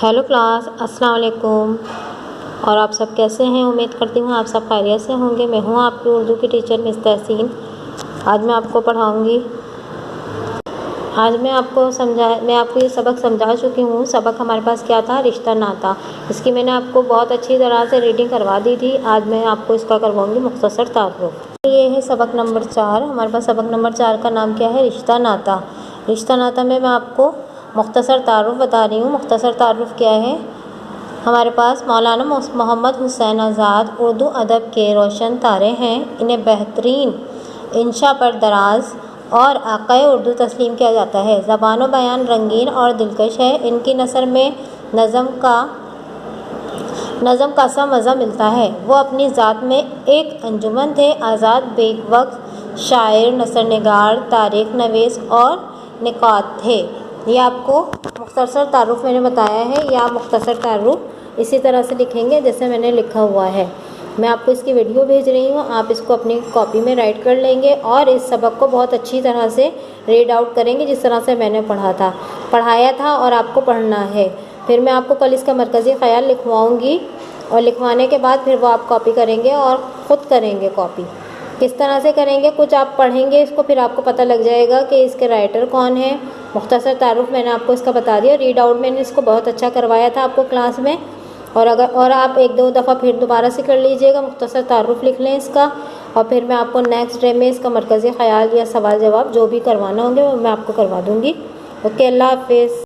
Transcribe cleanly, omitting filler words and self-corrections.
Hello class, अस्सलाम वालेकुम। और आप सब कैसे हैं? उम्मीद करती हूँ आप सब खैरियत से होंगे। मैं हूँ आपकी उर्दू की टीचर मिस तहसीन। आज मैं आपको पढ़ाऊँगी। आज मैं आपको ये सबक समझा चुकी हूँ। सबक हमारे पास क्या था? रिश्ता नाता। इसकी मैंने आपको बहुत अच्छी तरह से रीडिंग करवा दी थी। आज मैं आपको इसका करवाऊँगी मुख्तसर तारुफ। ये है सबक नंबर 4। हमारे पास सबक नंबर 4 का नाम क्या है? रिश्ता नाता। रिश्ता नाता में मैं आपको मुख्तसर तारुफ बता रही हूँ। मुख्तसर तारुफ क्या है? हमारे पास मौलाना मोहम्मद हुसैन आज़ाद उर्दू अदब के रोशन तारे हैं। इन्हें बेहतरीन इंशा पर दराज और आक़ाए उर्दू तस्लीम किया जाता है। ज़बान व बयान रंगीन और दिलकश है। इनकी नसर में नज़म का सा मज़ा मिलता है। वो अपनी ज़ात में एक अंजुमन थे। आज़ाद बेवक्त शायर, नसर निगार, तारीख़ नवीस और निकात थे। ये आपको मुख्तसर तारुफ मैंने बताया है। या मुख्तसर तारुफ इसी तरह से लिखेंगे जैसे मैंने लिखा हुआ है। मैं आपको इसकी वीडियो भेज रही हूँ। आप इसको अपनी कॉपी में राइट कर लेंगे और इस सबक को बहुत अच्छी तरह से रीड आउट करेंगे जिस तरह से मैंने पढ़ाया था और आपको पढ़ना है। फिर मैं आपको कल इसका मरकज़ी ख़याल लिखवाऊँगी और लिखवाने के बाद फिर वो आप कॉपी करेंगे और ख़ुद करेंगे कॉपी। किस तरह से करेंगे? कुछ आप पढ़ेंगे इसको, फिर आपको पता लग जाएगा कि इसके राइटर कौन है। मुख्तसर तारुफ मैंने आपको इसका बता दिया। रीड आउट मैंने इसको बहुत अच्छा करवाया था आपको क्लास में। और आप एक दो दफ़ा फिर दोबारा से कर लीजिएगा। मुख्तसर तारुफ लिख लें इसका और फिर मैं आपको नेक्स्ट डे में इसका मरकज़ी ख़याल या सवाल जवाब जो भी करवाना होंगे वो मैं आपको करवा दूँगी। ओके, अल्लाह हाफ़िज़।